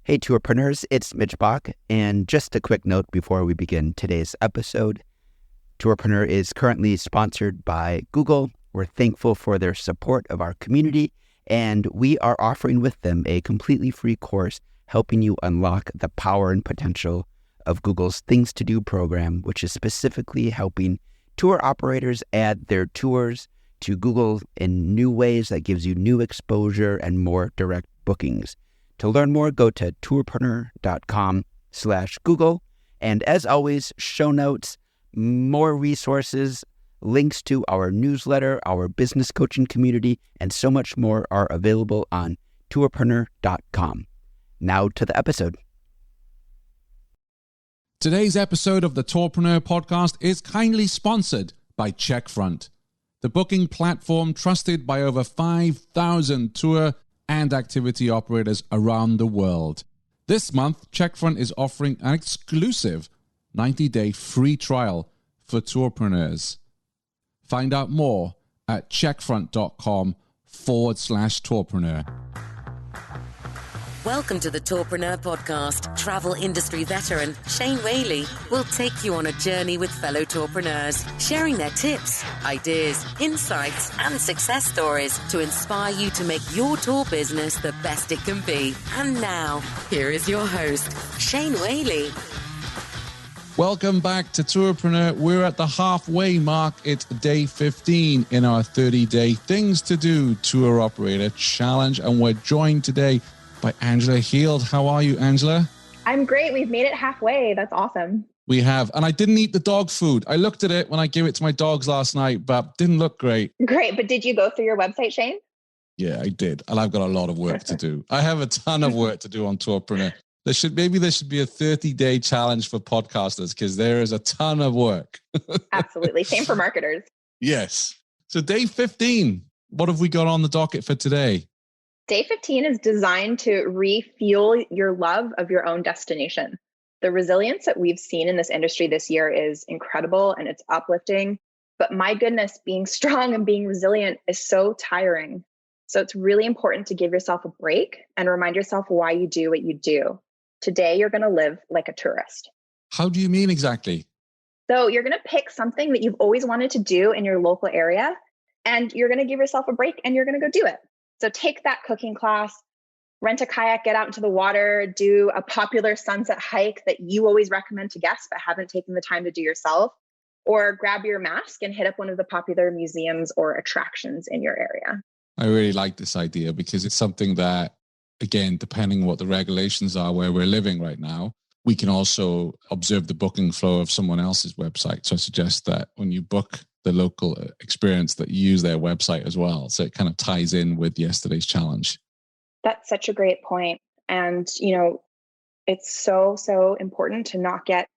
Hey, tourpreneurs, it's Mitch Bach, and just a quick note before we begin today's episode. Tourpreneur is currently sponsored by Google. We're thankful for their support of our community, and we are offering with them a completely free course helping you unlock the power and potential of Google's Things to Do program, which is specifically helping tour operators add their tours to Google in new ways that gives you new exposure and more direct bookings. To learn more, go to tourpreneur.com/Google. And as always, show notes, more resources, links to our newsletter, our business coaching community, and so much more are available on tourpreneur.com. Now to the episode. Today's episode of the Tourpreneur podcast is kindly sponsored by Checkfront, the booking platform trusted by over 5,000 tour and activity operators around the world. This month, Checkfront is offering an exclusive 90-day free trial for tourpreneurs. Find out more at checkfront.com/tourpreneur. Welcome to the Tourpreneur podcast. Travel industry veteran Shane Whaley will take you on a journey with fellow tourpreneurs, sharing their tips, ideas, insights, and success stories to inspire you to make your tour business the best it can be. And now, here is your host, Shane Whaley. Welcome back to Tourpreneur. We're at the halfway mark. It's day 15 in our 30-day Things to Do Tour Operator Challenge, and we're joined today by Angela Heald. How are you, Angela? I'm great. We've made it halfway. That's awesome. We have. And I didn't eat the dog food. I looked at it when I gave it to my dogs last night, but didn't look great. Great. But did you go through your website, Shane? Yeah, I did. And I've got a lot of work to do. I have a ton of work to do on Tourpreneur. There should be a 30-day challenge for podcasters because there is a ton of work. Absolutely. Same for marketers. Yes. So day 15, what have we got on the docket for today? Day 15 is designed to refuel your love of your own destination. The resilience that we've seen in this industry this year is incredible and it's uplifting. But my goodness, being strong and being resilient is so tiring. So it's really important to give yourself a break and remind yourself why you do what you do. Today, you're going to live like a tourist. How do you mean exactly? So you're going to pick something that you've always wanted to do in your local area, and you're going to give yourself a break and you're going to go do it. So take that cooking class, rent a kayak, get out into the water, do a popular sunset hike that you always recommend to guests but haven't taken the time to do yourself, or grab your mask and hit up one of the popular museums or attractions in your area. I really like this idea because it's something that, again, depending on what the regulations are where we're living right now, we can also observe the booking flow of someone else's website. So I suggest that when you book the local experience that you use their website as well. So it kind of ties in with yesterday's challenge. That's such a great point. And, it's so important to not get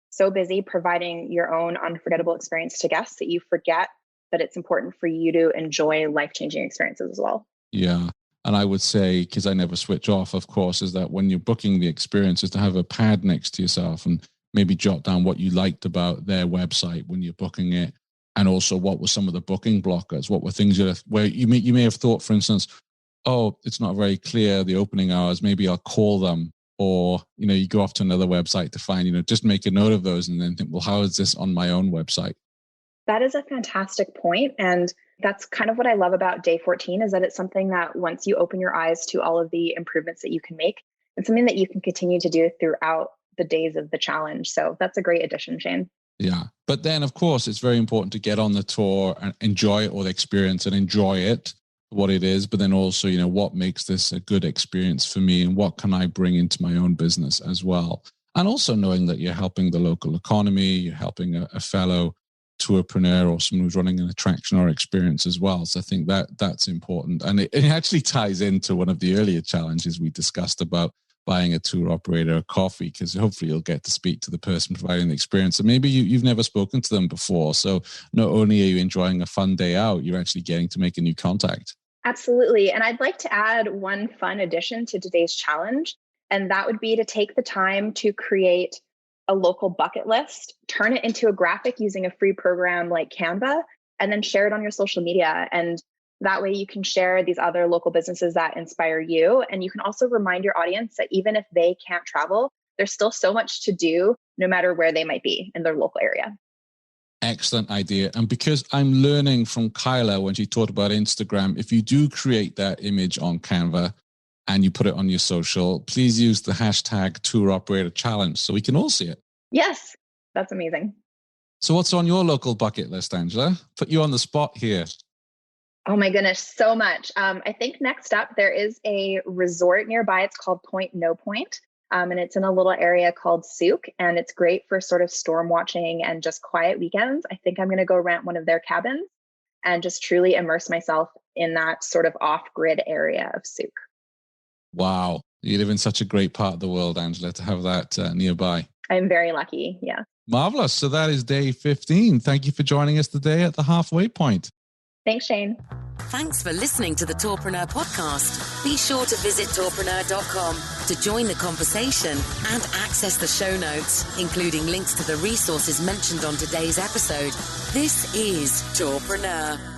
so busy providing your own unforgettable experience to guests that you forget that it's important for you to enjoy life-changing experiences as well. Yeah. And I would say, because I never switch off, of course, is that when you're booking the experience is to have a pad next to yourself and maybe jot down what you liked about their website when you're booking it. And also, what were some of the booking blockers? What were things where you may have thought, for instance, oh, it's not very clear, the opening hours, maybe I'll call them. Or, you go off to another website to find, just make a note of those and then think, well, how is this on my own website? That is a fantastic point. And that's kind of what I love about day 14 is that it's something that once you open your eyes to all of the improvements that you can make, it's something that you can continue to do throughout the days of the challenge. So that's a great addition, Shane. Yeah. But then, of course, it's very important to get on the tour and enjoy it or the experience and enjoy it, what it is. But then also, what makes this a good experience for me and what can I bring into my own business as well? And also knowing that you're helping the local economy, you're helping a fellow tourpreneur or someone who's running an attraction or experience as well. So I think that's important. And it actually ties into one of the earlier challenges we discussed about buying a tour operator a coffee, because hopefully you'll get to speak to the person providing the experience. And maybe you've never spoken to them before. So not only are you enjoying a fun day out, you're actually getting to make a new contact. Absolutely. And I'd like to add one fun addition to today's challenge. And that would be to take the time to create a local bucket list, turn it into a graphic using a free program like Canva, and then share it on your social media. And That way you can share these other local businesses that inspire you. And you can also remind your audience that even if they can't travel, there's still so much to do no matter where they might be in their local area. Excellent idea. And because I'm learning from Kyla when she talked about Instagram, if you do create that image on Canva and you put it on your social, please use the hashtag Tour Operator Challenge so we can all see it. Yes, that's amazing. So what's on your local bucket list, Angela? Put you on the spot here. Oh my goodness, so much. I think next up, there is a resort nearby. It's called Point No Point. And it's in a little area called Souk. And it's great for sort of storm watching and just quiet weekends. I think I'm going to go rent one of their cabins and just truly immerse myself in that sort of off-grid area of Souk. Wow. You live in such a great part of the world, Angela, to have that nearby. I'm very lucky. Yeah. Marvelous. So that is day 15. Thank you for joining us today at the halfway point. Thanks, Shane. Thanks for listening to the Tourpreneur podcast. Be sure to visit tourpreneur.com to join the conversation and access the show notes, including links to the resources mentioned on today's episode. This is Tourpreneur.